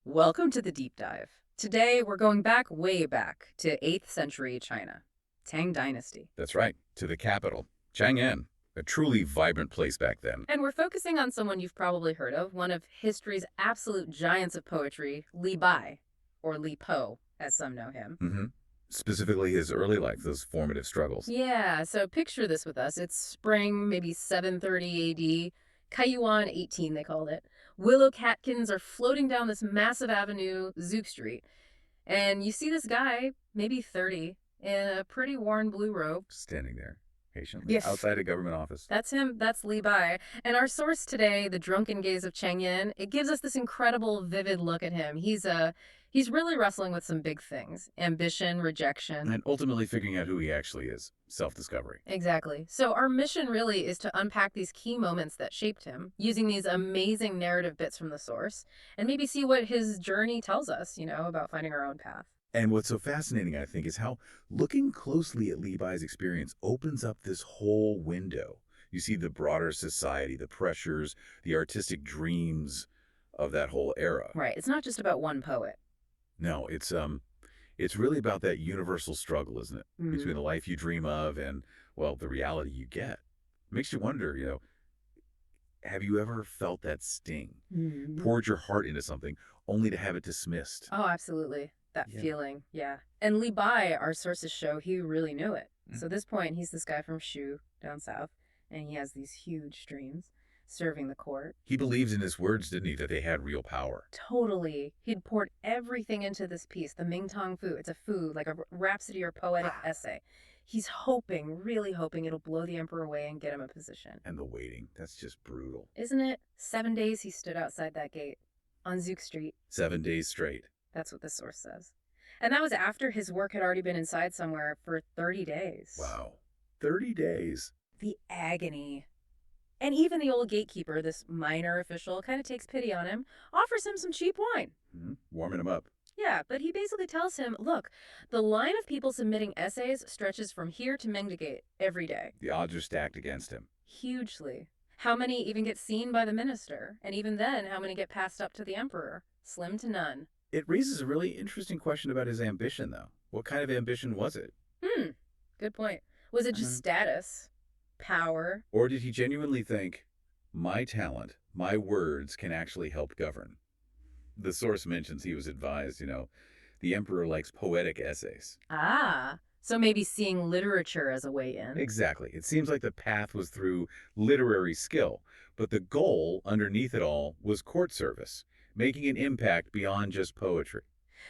Welcome to the deep dive. Today, we're going back way back to 8th century China, Tang Dynasty. That's right, to the capital, Chang'an, a truly vibrant place back then. And we're focusing on someone you've probably heard of, one of history's absolute giants of poetry, Li Bai, or Li Po, as some know him. Specifically his early life, those formative struggles. Yeah, so picture this with us. It's spring, maybe 730 AD, Kaiyuan 18, they called it. Willow catkins are floating down this massive avenue, Zouk Street. And you see this guy, maybe 30, in a pretty worn blue robe. Standing there, patiently, Yes. outside a government office. That's him. That's Li Bai. And our source today, The Drunken Gaze of Chang'an, it gives us this incredible, vivid look at him. He's really wrestling with some big things. Ambition, rejection. And ultimately figuring out who he actually is. Self-discovery. Exactly. So our mission really is to unpack these key moments that shaped him, using these amazing narrative bits from the source, and maybe see what his journey tells us, about finding our own path. And what's so fascinating, I think, is how looking closely at Li Bai's experience opens up this whole window. You see the broader society, the pressures, the artistic dreams of that whole era. Right. It's not just about one poet. No, it's really about that universal struggle, isn't it? Between the life you dream of and, well, the reality you get. Makes you wonder, have you ever felt that sting? Poured your heart into something only to have it dismissed? Oh, absolutely. That Yeah. feeling, yeah. And Li Bai, our sources show he really knew it. So at this point, he's this guy from Shu, down south, and he has these huge dreams, serving the court. He believes in his words, didn't he, that they had real power? Totally. He'd poured everything into this piece, the Mingtong Fu. It's a fu, like a rhapsody or poetic essay. He's hoping, really hoping it'll blow the emperor away and get him a position. And the waiting, that's just brutal. Isn't it? 7 days he stood outside that gate on Zouk Street. 7 days straight. That's what the source says. And that was after his work had already been inside somewhere for 30 days. Wow. 30 days. The agony. And even the old gatekeeper, this minor official, kind of takes pity on him, offers him some cheap wine. Warming him up. Yeah, but he basically tells him, look, the line of people submitting essays stretches from here to Mingda Gate every day. The odds are stacked against him. Hugely. How many even get seen by the minister? And even then, how many get passed up to the emperor? Slim to none. It raises a really interesting question about his ambition, though. What kind of ambition was it? Good point. Was it just status? Power? Or did he genuinely think, my talent, my words can actually help govern? The source mentions he was advised, the emperor likes poetic essays. Ah, so maybe seeing literature as a way in. Exactly. It seems like the path was through literary skill, but the goal underneath it all was court service, making an impact beyond just poetry.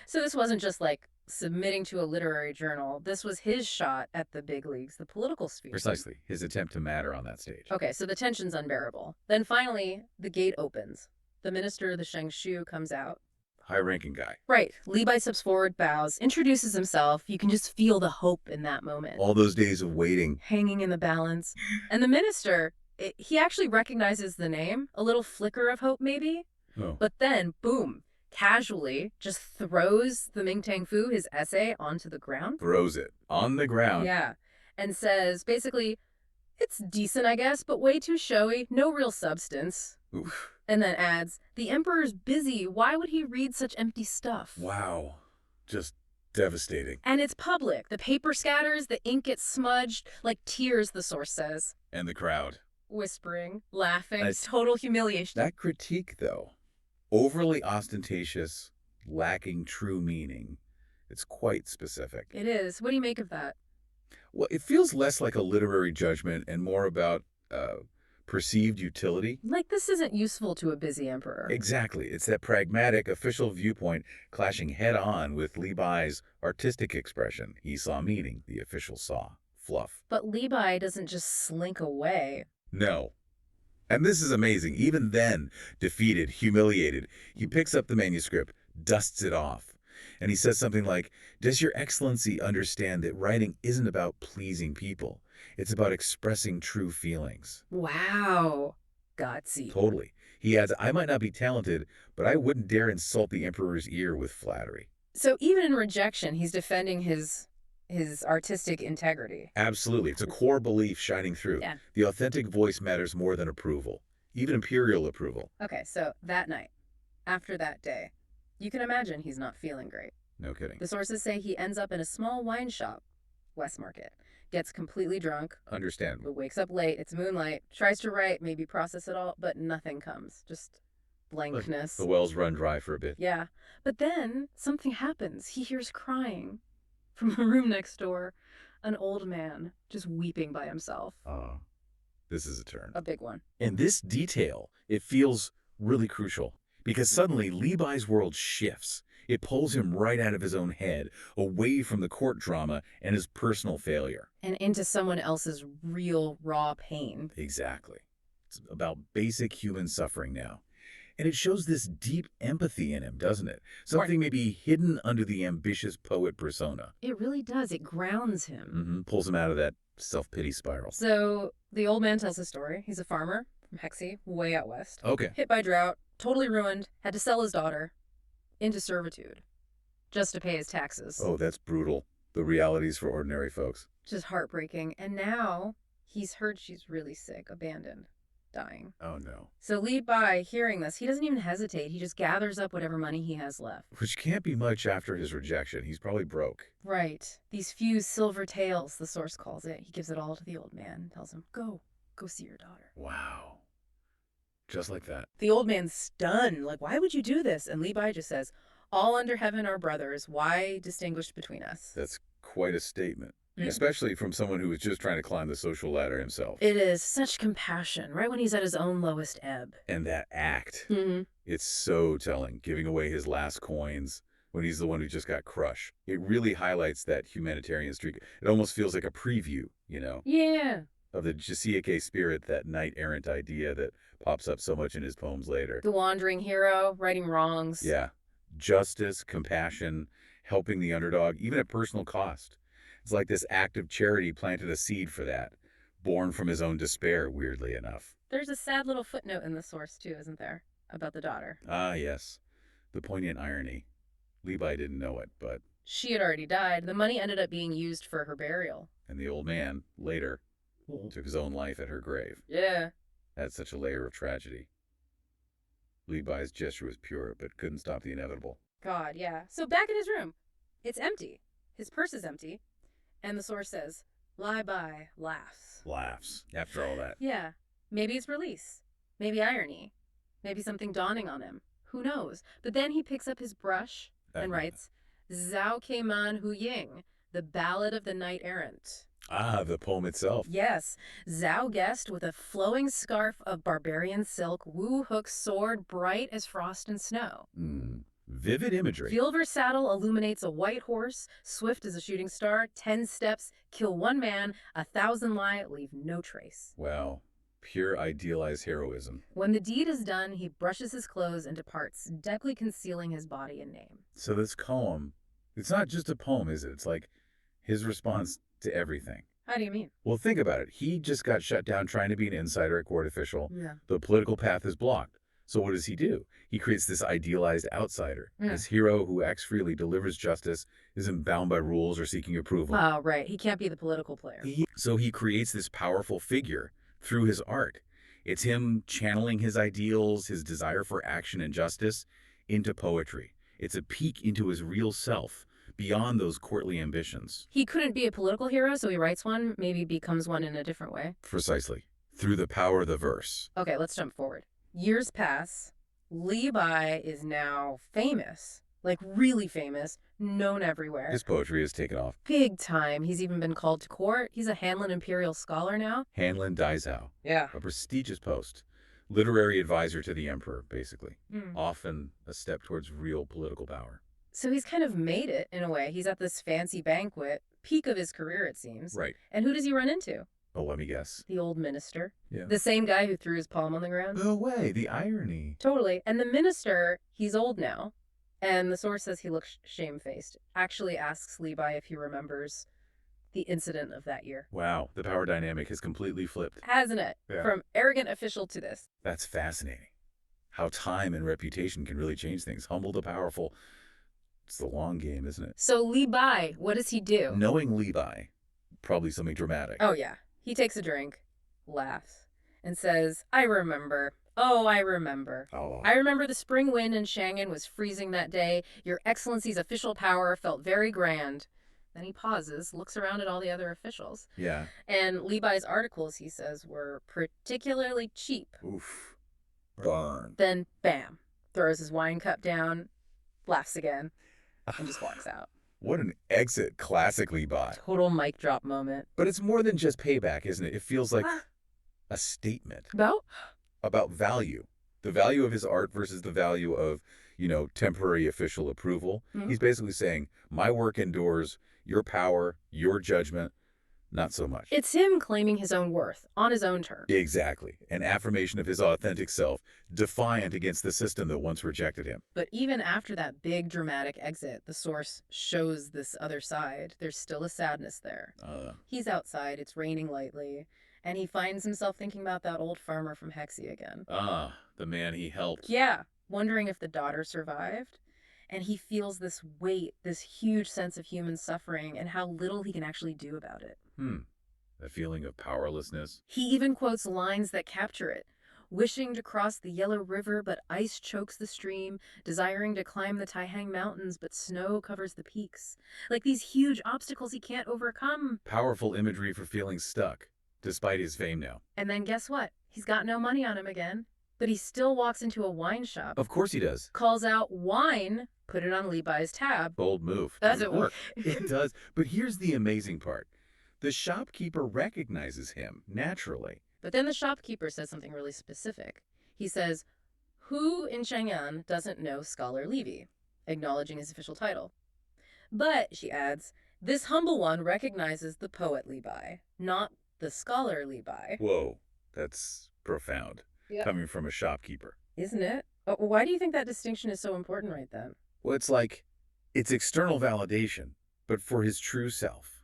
So this wasn't just like submitting to a literary journal. This was his shot at the big leagues, the political sphere. Precisely. His attempt to matter on that stage. Okay, so the tension's unbearable. Then finally, the gate opens. The minister of the Shengshu comes out. High-ranking guy. Right. Li Bai steps forward, bows, introduces himself. You can just feel the hope in that moment. All those days of waiting. Hanging in the balance. And the minister, he actually recognizes the name. A little flicker of hope, maybe. Oh. But then, boom, casually just throws the Mingtang Fu, his essay, onto the ground. Throws it on the ground. Yeah. And says, basically, it's decent, I guess, but way too showy. No real substance. Oof. And then adds, the emperor's busy. Why would he read such empty stuff? Wow. Just devastating. And it's public. The paper scatters, the ink gets smudged, like tears, the source says. And the crowd. Whispering, laughing, That's- total humiliation. That critique, though, overly ostentatious, lacking true meaning, it's quite specific. It is. What do you make of that? Well, it feels less like a literary judgment and more about perceived utility. Like, this isn't useful to a busy emperor. Exactly. It's that pragmatic official viewpoint clashing head-on with Li Bai's artistic expression. He saw meaning, the official saw fluff. But Li Bai doesn't just slink away. No. And this is amazing. Even then, defeated, humiliated, he picks up the manuscript, dusts it off. And he says something like, does your excellency understand that writing isn't about pleasing people? It's about expressing true feelings. Wow. Gutsy. Totally. He adds, I might not be talented, but I wouldn't dare insult the emperor's ear with flattery. So even in rejection, he's defending his artistic integrity. Absolutely. It's a core belief shining through. Yeah. The authentic voice matters more than approval, even imperial approval. Okay, so that night, after that day, You can imagine he's not feeling great. No kidding. The sources say he ends up in a small wine shop, West Market, gets completely drunk, Understandable. wakes up late, it's moonlight, tries to write, maybe process it all, but nothing comes. Just blankness. The wells run dry for a bit. Yeah. But then something happens. He hears crying from the room next door. An old man just weeping by himself. Oh, this is a turn. A big one. And this detail, it feels really crucial because suddenly Li Bai's world shifts. It pulls him right out of his own head, away from the court drama and his personal failure. And into someone else's real, raw pain. Exactly. It's about basic human suffering now. And it shows this deep empathy in him, doesn't it? Something maybe hidden under the ambitious poet persona. It really does. It grounds him. Pulls him out of that self-pity spiral. So the old man tells his story. He's a farmer from Hexie, way out west. Okay. Hit by drought, totally ruined, had to sell his daughter into servitude just to pay his taxes. Oh, that's brutal. The realities for ordinary folks. Just heartbreaking. And now he's heard she's really sick, abandoned, dying. Oh, no. So Li Bai, hearing this, he doesn't even hesitate. He just gathers up whatever money he has left. Which can't be much after his rejection. He's probably broke. Right. These few silver taels, the source calls it. He gives it all to the old man, tells him, go see your daughter. Wow. Just like that. The old man's stunned. Like, why would you do this? And Li Bai just says, all under heaven are brothers. Why distinguish between us? That's quite a statement. Especially from someone who was just trying to climb the social ladder himself. It is such compassion, right when he's at his own lowest ebb. And that act, it's so telling, giving away his last coins when he's the one who just got crushed. It really highlights that humanitarian streak. It almost feels like a preview, you know? Yeah. Of the Jasiake spirit, that knight-errant idea that pops up so much in his poems later. The wandering hero, righting wrongs. Yeah. Justice, compassion, helping the underdog, even at personal cost. It's like this act of charity planted a seed for that, born from his own despair, weirdly enough. There's a sad little footnote in the source, too, isn't there? About the daughter. Ah, yes. The poignant irony. Li Bai didn't know it, but... She had already died. The money ended up being used for her burial. And the old man, later, took his own life at her grave. Yeah. That's such a layer of tragedy. Li Bai's gesture was pure, but couldn't stop the inevitable. God, yeah. So back in his room. It's empty. His purse is empty. And the source says, Li Bai laughs. Laughs, after all that. Yeah. Maybe it's release. Maybe irony. Maybe something dawning on him. Who knows? But then he picks up his brush and writes, Zhao Keiman Hu Ying, the Ballad of the Knight Errant. Ah, the poem itself. Yes. Zhao guessed with a flowing scarf of barbarian silk, Wu Hook's sword bright as frost and snow. Vivid imagery. Filver's saddle illuminates a white horse, swift as a shooting star, 10 steps, kill one man, 1,000 lie, leave no trace. Wow. Pure idealized heroism. When the deed is done, he brushes his clothes and departs, deftly concealing his body and name. So this poem, it's not just a poem, is it? It's like his response to everything. How do you mean? Well, think about it. He just got shut down trying to be an insider at court official. Yeah. The political path is blocked. So what does he do? He creates this idealized outsider. This hero who acts freely, delivers justice, isn't bound by rules or seeking approval. Oh, right. He can't be the political player. So he creates this powerful figure through his art. It's him channeling his ideals, his desire for action and justice into poetry. It's a peek into his real self, beyond those courtly ambitions. He couldn't be a political hero, so he writes one, maybe becomes one in a different way. Precisely. Through the power of the verse. Okay, let's jump forward. Years pass. Li Bai is now famous, like really famous, known everywhere. His poetry has taken off. Big time. He's even been called to court. He's a Hanlin Imperial Scholar now. Hanlin Daizhao. Yeah. A prestigious post. Literary advisor to the emperor, basically. Often a step towards real political power. So he's kind of made it, in a way. He's at this fancy banquet, peak of his career, it seems. Right. And who does he run into? Oh, let me guess. The old minister. Yeah. The same guy who threw his palm on the ground. No way, the irony. Totally. And the minister, he's old now. And the source says he looks shamefaced. Actually asks Li Bai if he remembers the incident of that year. Wow, the power dynamic has completely flipped. Hasn't it? Yeah. From arrogant official to this. That's fascinating. How time and reputation can really change things. Humble the powerful. It's the long game, isn't it? So Li Bai, what does he do? Knowing Li Bai, probably something dramatic. Oh, yeah. He takes a drink, laughs, and says, I remember Oh, I remember. Oh. I remember the spring wind in Chang'an was freezing that day. Your Excellency's official power felt very grand. Then he pauses, looks around at all the other officials. Yeah. And Li Bai's articles, he says, were particularly cheap. Oof. Burn. Then, bam, throws his wine cup down, laughs again, and just walks out. What an exit classically by. Total mic drop moment. But it's more than just payback, isn't it? It feels like a statement about value. The value of his art versus the value of, temporary official approval. Mhm. He's basically saying, my work endures, your power, your judgment, not so much. It's him claiming his own worth, on his own terms. Exactly. An affirmation of his authentic self, defiant against the system that once rejected him. But even after that big dramatic exit, the source shows this other side. There's still a sadness there. He's outside, it's raining lightly, and he finds himself thinking about that old farmer from Hexie again. The man he helped. Yeah, wondering if the daughter survived. And he feels this weight, this huge sense of human suffering, and how little he can actually do about it. That feeling of powerlessness. He even quotes lines that capture it. Wishing to cross the Yellow River, but ice chokes the stream. Desiring to climb the Taihang Mountains, but snow covers the peaks. Like these huge obstacles he can't overcome. Powerful imagery for feeling stuck, despite his fame now. And then guess what? He's got no money on him again. But he still walks into a wine shop. Of course he does. Calls out wine, put it on Li Bai's tab. Bold move. Does it work? It does. But here's the amazing part. The shopkeeper recognizes him naturally. But then the shopkeeper says something really specific. He says, who in Chang'an doesn't know Scholar Li Bai, acknowledging his official title. But, she adds, this humble one recognizes the poet Li Bai, not the scholar Li Bai. Whoa, that's profound. Yep. Coming from a shopkeeper. Isn't it? Why do you think that distinction is so important right then? Well, it's external validation, but for his true self.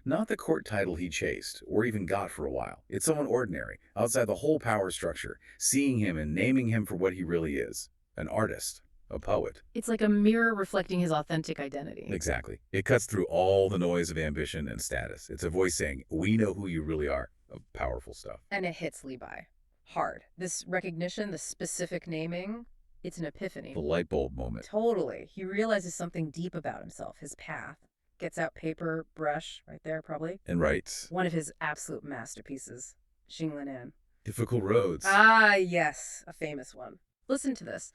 Not the court title he chased, or even got for a while. It's someone ordinary, outside the whole power structure, seeing him and naming him for what he really is. An artist, a poet. It's like a mirror reflecting his authentic identity. Exactly. It cuts through all the noise of ambition and status. It's a voice saying, we know who you really are. Powerful stuff. And it hits Li Bai hard. This recognition, the specific naming, it's an epiphany. The light bulb moment. Totally. He realizes something deep about himself, his path. Gets out paper, brush, right there probably. And writes. One of his absolute masterpieces, Xinglan. Difficult roads. Ah, yes, a famous one. Listen to this.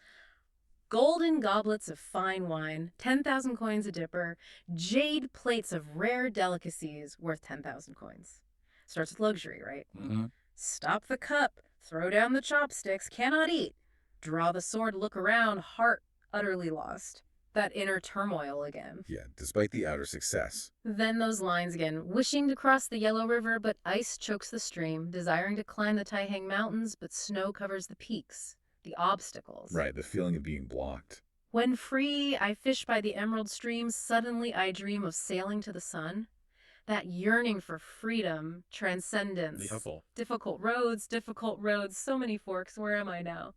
Golden goblets of fine wine, 10,000 coins a dipper, jade plates of rare delicacies worth 10,000 coins. Starts with luxury, right? Mm-hmm. Stop the cup, throw down the chopsticks, cannot eat. Draw the sword, look around, heart utterly lost. That inner turmoil again. Yeah, despite the outer success. Then those lines again. Wishing to cross the Yellow River, but ice chokes the stream. Desiring to climb the Taihang Mountains, but snow covers the peaks. The obstacles. Right, the feeling of being blocked. When free, I fish by the emerald stream. Suddenly I dream of sailing to the sun. That yearning for freedom, transcendence. Difficult roads, so many forks. Where am I now?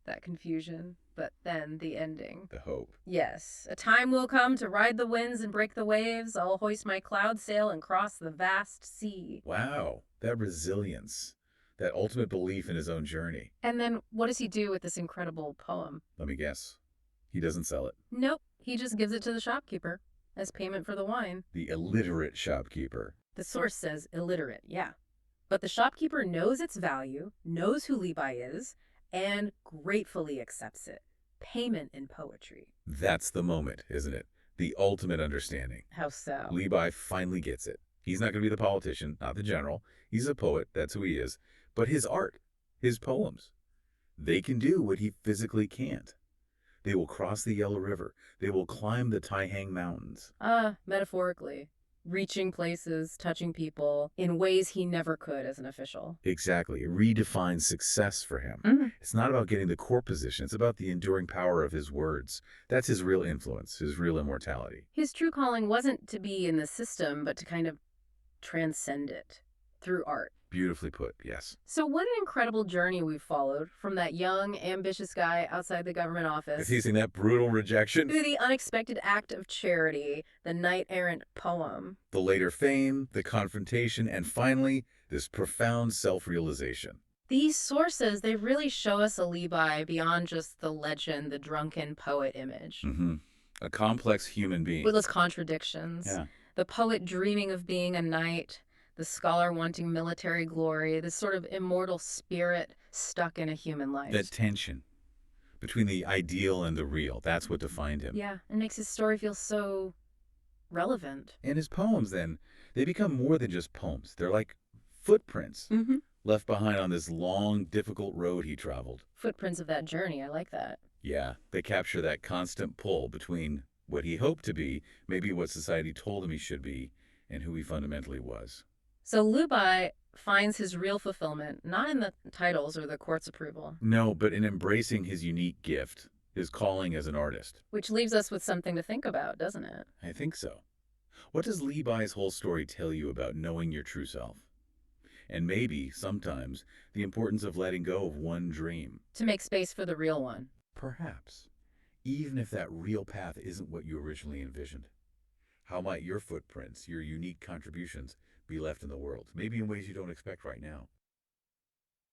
That confusion. But then the ending. The hope. Yes. A time will come to ride the winds and break the waves. I'll hoist my cloud sail and cross the vast sea. Wow. That resilience. That ultimate belief in his own journey. And then what does he do with this incredible poem? Let me guess. He doesn't sell it. Nope. He just gives it to the shopkeeper as payment for the wine. The illiterate shopkeeper. The source says illiterate, yeah. But the shopkeeper knows its value, knows who Li Bai is, and gratefully accepts it. Payment in poetry. That's the moment, isn't it? The ultimate understanding. How so? Li Bai finally gets it. He's not going to be the politician, not the general. He's a poet, that's who he is. But his art, his poems, they can do what he physically can't. They will cross the Yellow River. They will climb the Taihang Mountains. Metaphorically. Reaching places, touching people, in ways he never could as an official. Exactly. It redefines success for him. Mm-hmm. It's not about getting the court position. It's about the enduring power of his words. That's his real influence, his real immortality. His true calling wasn't to be in the system, but to kind of transcend it through art. Beautifully put, yes. So what an incredible journey we've followed from that young, ambitious guy outside the government office. Facing that brutal rejection. To the unexpected act of charity, the knight-errant poem. The later fame, the confrontation, and finally, this profound self-realization. These sources, they really show us a Li Bai beyond just the legend, the drunken poet image. Mm-hmm. A complex human being. With its contradictions. Yeah. The poet dreaming of being a knight, the scholar wanting military glory, this sort of immortal spirit stuck in a human life. That tension between the ideal and the real, that's what defined him. Yeah, it makes his story feel so relevant. And his poems, then, they become more than just poems. They're like footprints Mm-hmm. left behind on this long, difficult road he traveled. Footprints of that journey, I like that. Yeah, they capture that constant pull between what he hoped to be, maybe what society told him he should be, and who he fundamentally was. So Li Bai finds his real fulfillment not in the titles or the court's approval. No, but in embracing his unique gift, his calling as an artist. Which leaves us with something to think about, doesn't it? I think so. What does Li Bai's whole story tell you about knowing your true self? And maybe, sometimes, the importance of letting go of one dream. To make space for the real one. Perhaps. Even if that real path isn't what you originally envisioned. How might your footprints, your unique contributions, be left in the world? Maybe in ways you don't expect right now.